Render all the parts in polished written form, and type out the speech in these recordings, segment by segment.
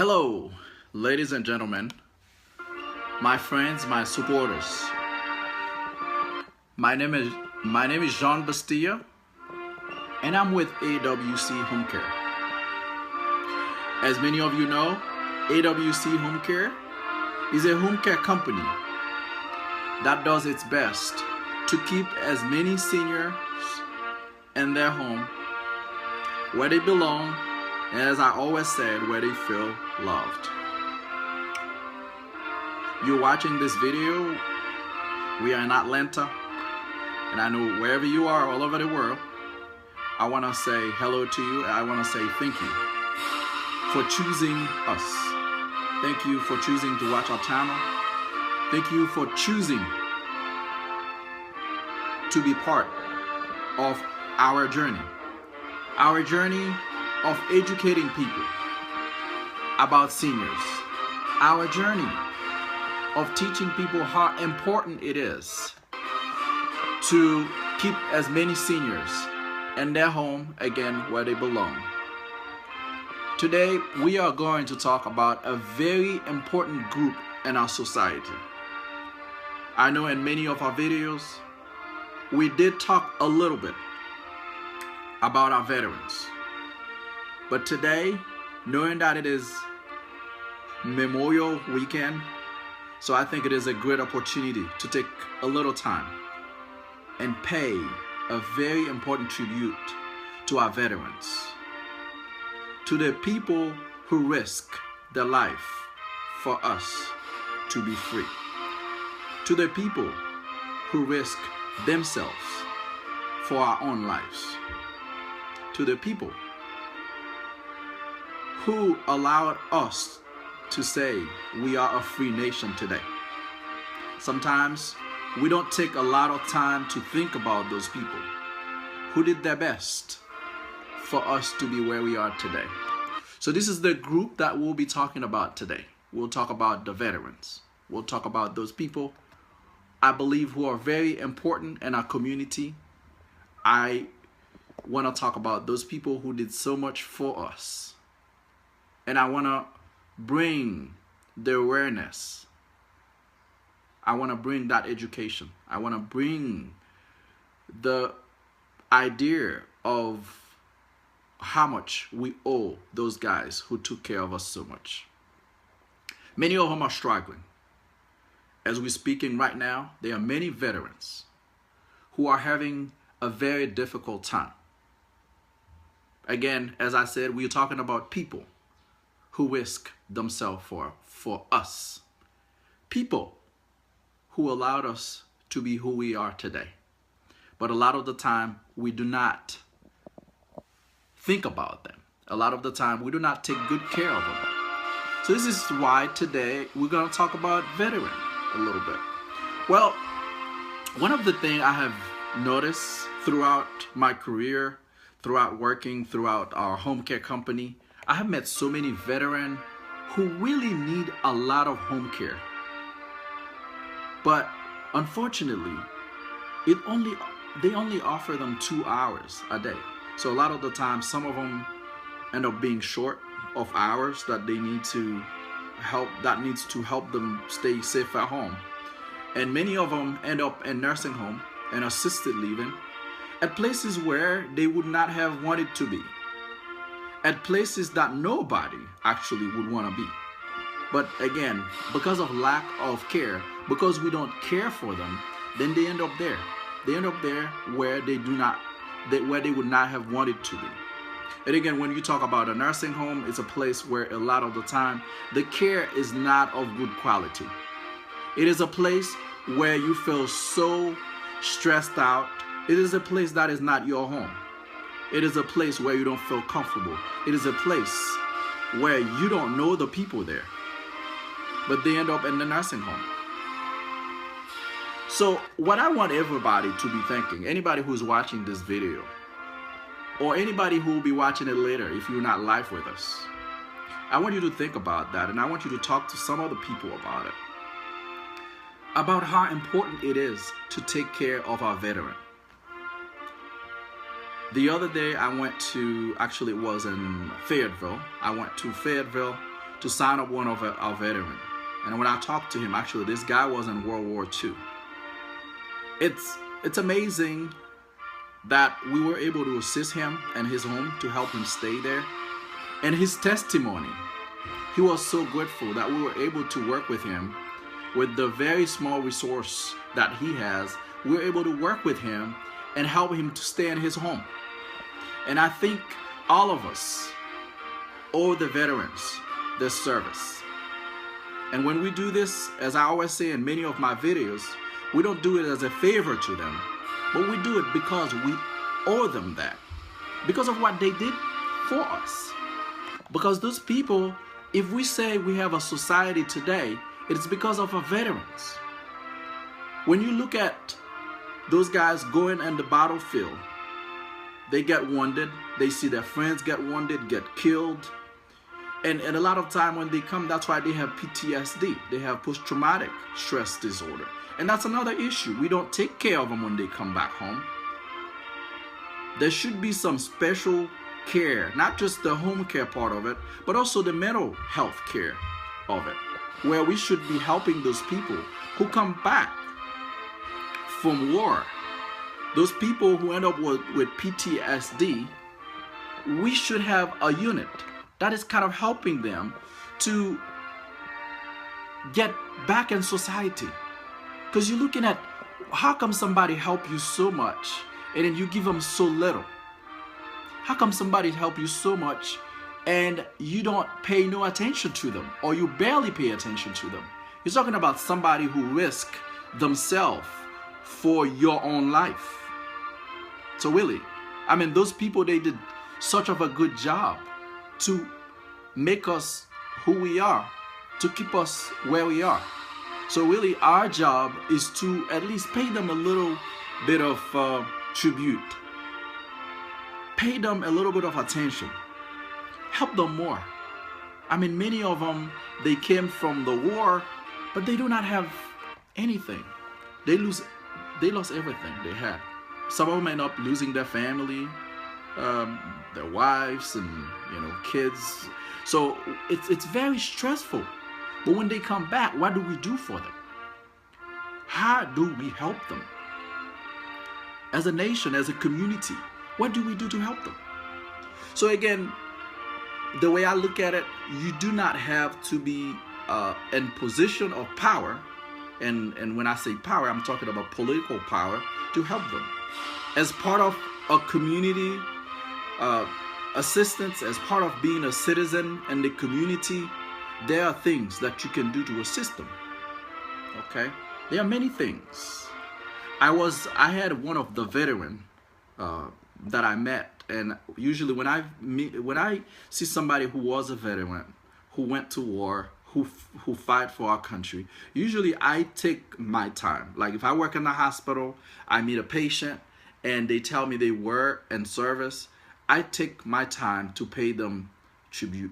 Hello, ladies and gentlemen, my friends, my supporters. My name is Jean Bastilla, and I'm with AWC Home Care. As many of you know, AWC Home Care is a home care company that does its best to keep as many seniors in their home where they belong, and as I always said, where they feel loved. You're watching this video, we are in Atlanta, and I know wherever you are all over the world, I want to say hello to you, and I want to say thank you for choosing us. Thank you for choosing to watch our channel. Thank you for choosing to be part of our journey of educating people about seniors, our journey of teaching people how important it is to keep as many seniors in their home again where they belong. Today we are going to talk about a very important group in our society. I know in many of our videos we did talk a little bit about our veterans. But today, knowing that it is Memorial Weekend, so I think it is a great opportunity to take a little time and pay a very important tribute to our veterans, to the people who risk their life for us to be free, to the people who risk themselves for our own lives, to the people who allowed us to say we are a free nation today. Sometimes we don't take a lot of time to think about those people who did their best for us to be where we are today. So this is the group that we'll be talking about today. We'll talk about the veterans. We'll talk about those people I believe who are very important in our community. I want to talk about those people who did so much for us. And I want to bring the awareness. I want to bring that education. I want to bring the idea of how much we owe those guys who took care of us so much. Many of them are struggling. As we're speaking right now, there are many veterans who are having a very difficult time. Again, as I said, we're talking about people who risk themselves for us. People who allowed us to be who we are today. But a lot of the time, we do not think about them. A lot of the time, we do not take good care of them. So this is why today we're going to talk about veteran a little bit. Well, one of the things I have noticed throughout my career, throughout working, throughout our home care company, I have met so many veterans who really need a lot of home care. But unfortunately, they only offer them 2 hours a day. So a lot of the time, some of them end up being short of hours that they need to needs to help them stay safe at home. And many of them end up in nursing home and assisted living at places where they would not have wanted to be, at places that nobody actually would want to be. But again, because of lack of care, because we don't care for them, then they end up there. They end up there where they would not have wanted to be. And again, when you talk about a nursing home, it's a place where a lot of the time the care is not of good quality. It is a place where you feel so stressed out. It is a place that is not your home. It is a place where you don't feel comfortable. It is a place where you don't know the people there, but they end up in the nursing home. So what I want everybody to be thinking, anybody who's watching this video, or anybody who will be watching it later if you're not live with us, I want you to think about that, and I want you to talk to some other people about it, about how important it is to take care of our veteran. The other day I went to, actually it was in Fayetteville, I went to Fayetteville to sign up one of our veterans. And when I talked to him, actually, this guy was in World War II. It's amazing that we were able to assist him and his home to help him stay there. And his testimony, he was so grateful that we were able to work with him with the very small resource that he has. We were able to work with him and help him to stay in his home. And I think all of us owe the veterans this service. And when we do this, as I always say in many of my videos, we don't do it as a favor to them, but we do it because we owe them that, because of what they did for us. Because those people, if we say we have a society today, it is because of our veterans. When you look at those guys going on the battlefield, they get wounded, they see their friends get wounded, get killed. And a lot of time when they come, that's why they have PTSD. They have post-traumatic stress disorder. And that's another issue. We don't take care of them when they come back home. There should be some special care, not just the home care part of it, but also the mental health care of it, where we should be helping those people who come back from war. Those people who end up with PTSD, we should have a unit that is kind of helping them to get back in society. Because you're looking at, how come somebody help you so much and then you give them so little? How come somebody help you so much and you don't pay no attention to them, or you barely pay attention to them? You're talking about somebody who risked themselves for your own life. So really, I mean, those people, they did such of a good job to make us who we are, to keep us where we are. So really, our job is to at least pay them a little bit of tribute. Pay them a little bit of attention. Help them more. I mean, many of them, they came from the war, but they do not have anything. They lost everything they had. Some of them end up losing their family, their wives and kids. So it's very stressful. But when they come back, what do we do for them? How do we help them? As a nation, as a community, what do we do to help them? So again, the way I look at it, you do not have to be in position of power, and when I say power, I'm talking about political power, to help them. As part of a community assistance, as part of being a citizen in the community, there are things that you can do to assist them. Okay, there are many things. I had one of the veteran that I met, and usually when I see somebody who was a veteran, who went to war, who fight for our country, usually I take my time. Like if I work in the hospital, I meet a patient and they tell me they were in service, I take my time to pay them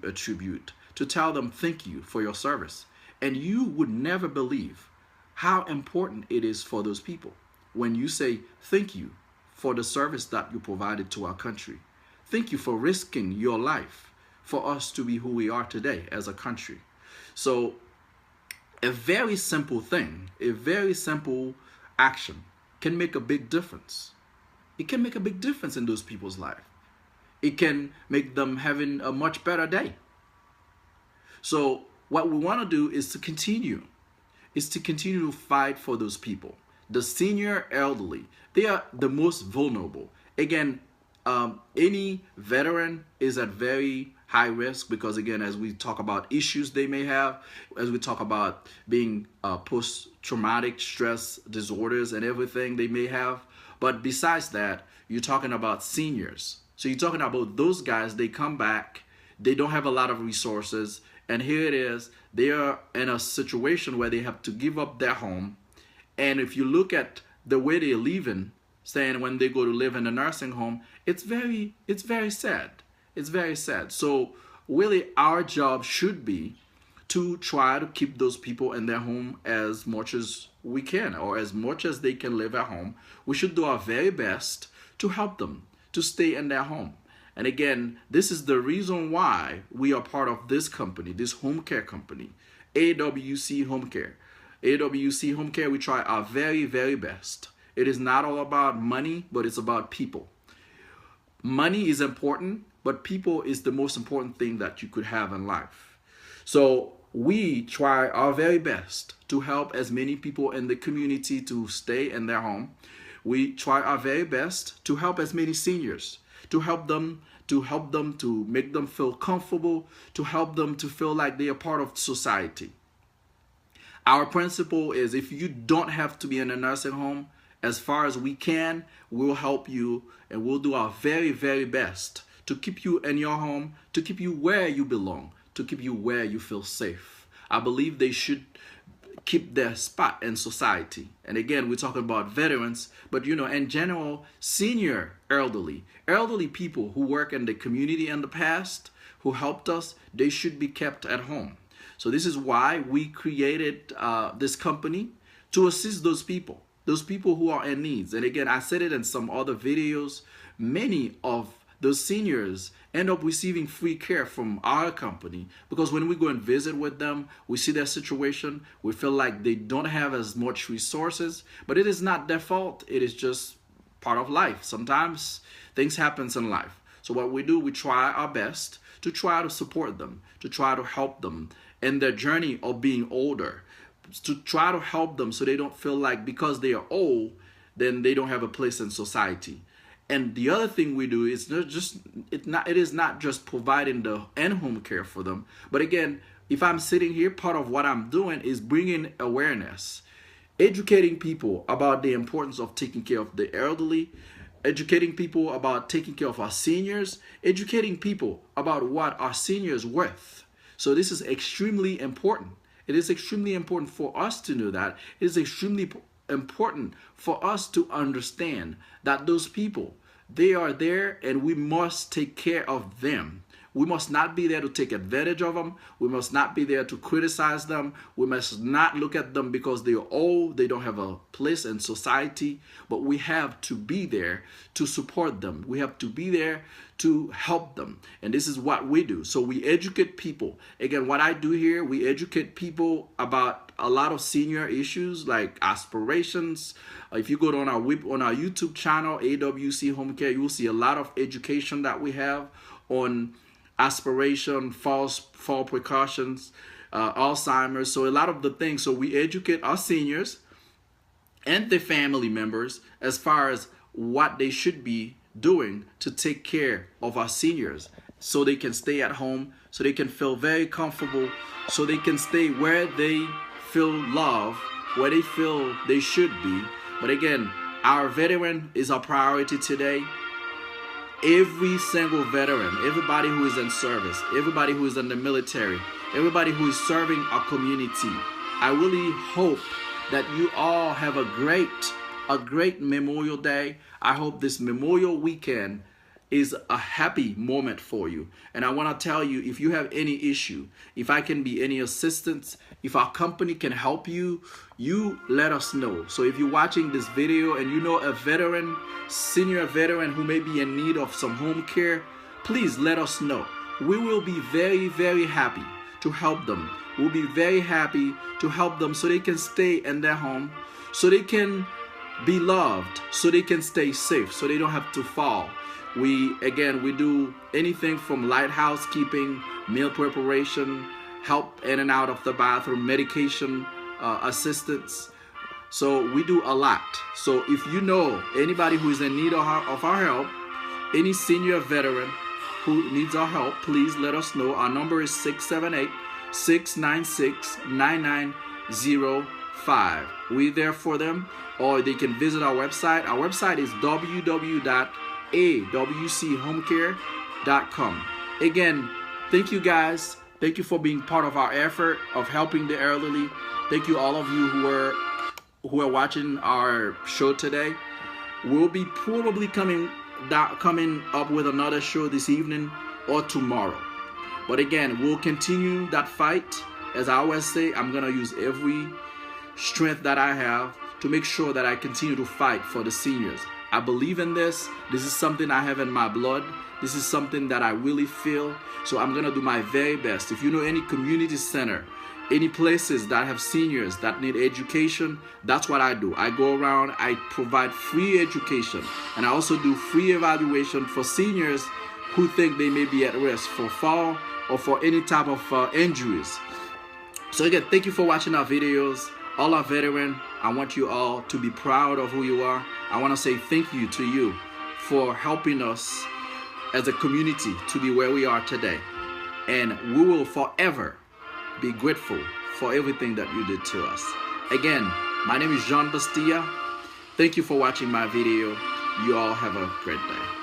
a tribute, to tell them thank you for your service. And you would never believe how important it is for those people when you say thank you for the service that you provided to our country. Thank you for risking your life for us to be who we are today as a country. So a very simple thing, a very simple action can make a big difference. It can make a big difference in those people's life. It can make them having a much better day. So what we want to do is to continue to fight for those people. The senior elderly, they are the most vulnerable. Again, any veteran is at very high risk because, again, as we talk about issues they may have, as we talk about being post-traumatic stress disorders and everything they may have. But besides that, you're talking about seniors. So you're talking about those guys, they come back, they don't have a lot of resources, and here it is, they are in a situation where they have to give up their home. And if you look at the way they're living, saying when they go to live in a nursing home, it's very sad. It's very sad. So really our job should be to try to keep those people in their home as much as we can, or as much as they can live at home. We should do our very best to help them to stay in their home. And again, this is the reason why we are part of this company, this home care company, AWC Home Care. AWC Home Care, we try our very, very best. It is not all about money, but it's about people. Money is important, but people is the most important thing that you could have in life. So we try our very best to help as many people in the community to stay in their home. We try our very best to help as many seniors, to help them to make them feel comfortable, to help them to feel like they are part of society. Our principle is, if you don't have to be in a nursing home, as far as we can, we'll help you, and we'll do our very, very best to keep you in your home, to keep you where you belong, to keep you where you feel safe. I believe they should keep their spot in society. And again, we're talking about veterans, but in general, senior elderly people who work in the community in the past, who helped us, they should be kept at home. So this is why we created this company, to assist those people who are in needs. And again, I said it in some other videos, many of those seniors end up receiving free care from our company, because when we go and visit with them, we see their situation, we feel like they don't have as much resources, but it is not their fault. It is just part of life. Sometimes things happen in life. So what we do, we try our best to try to support them, to try to help them in their journey of being older, to try to help them so they don't feel like because they are old, then they don't have a place in society. And the other thing we do is it is not just providing the in-home care for them, but again, if I'm sitting here, part of what I'm doing is bringing awareness, educating people about the importance of taking care of the elderly, educating people about taking care of our seniors, educating people about what our seniors are worth. So this is extremely important. It is extremely important for us to know that. It is extremely important for us to understand that those people, they are there and we must take care of them. We must not be there to take advantage of them. We must not be there to criticize them. We must not look at them because they are old, they don't have a place in society, but we have to be there to support them. We have to be there to help them. And this is what we do. So we educate people. Again, what I do here, we educate people about a lot of senior issues like aspirations. If you go on our YouTube channel, AWC Home Care, you will see a lot of education that we have on aspiration, fall precautions, Alzheimer's. So a lot of the things. So we educate our seniors and their family members as far as what they should be doing to take care of our seniors, so they can stay at home, so they can feel very comfortable, so they can stay where they feel love, where they feel they should be. But again, our veteran is our priority today. Every single veteran, everybody who is in service, everybody who is in the military, everybody who is serving our community, I really hope that you all have a great Memorial Day. I hope this Memorial Weekend is a happy moment for you. And I want to tell you, if you have any issue, if I can be any assistance, if our company can help you, you let us know. So if you're watching this video and you know a veteran, senior veteran who may be in need of some home care, please let us know. We will be very, very happy to help them. We'll be very happy to help them so they can stay in their home, so they can be loved, so they can stay safe, so they don't have to fall. We do anything from light housekeeping, meal preparation, help in and out of the bathroom, medication assistance. So we do a lot. So if you know anybody who is in need of our help, any senior veteran who needs our help, please let us know. Our number is 678-696-9905. We're there for them, or they can visit our website. Our website is www.awchomecare.com. Again, thank you guys. Thank you for being part of our effort of helping the elderly. Thank you all of you who are watching our show today. We'll be probably coming up with another show this evening or tomorrow. But again, we'll continue that fight. As I always say, I'm going to use every strength that I have to make sure that I continue to fight for the seniors. I believe in this. This is something I have in my blood. This is something that I really feel. So I'm going to do my very best. If you know any community center, any places that have seniors that need education, that's what I do. I go around, I provide free education, and I also do free evaluation for seniors who think they may be at risk for fall or for any type of injuries. So again, thank you for watching our videos. All our veterans, I want you all to be proud of who you are. I want to say thank you to you for helping us as a community to be where we are today. And we will forever be grateful for everything that you did to us. Again, my name is Jean Bastilla. Thank you for watching my video. You all have a great day.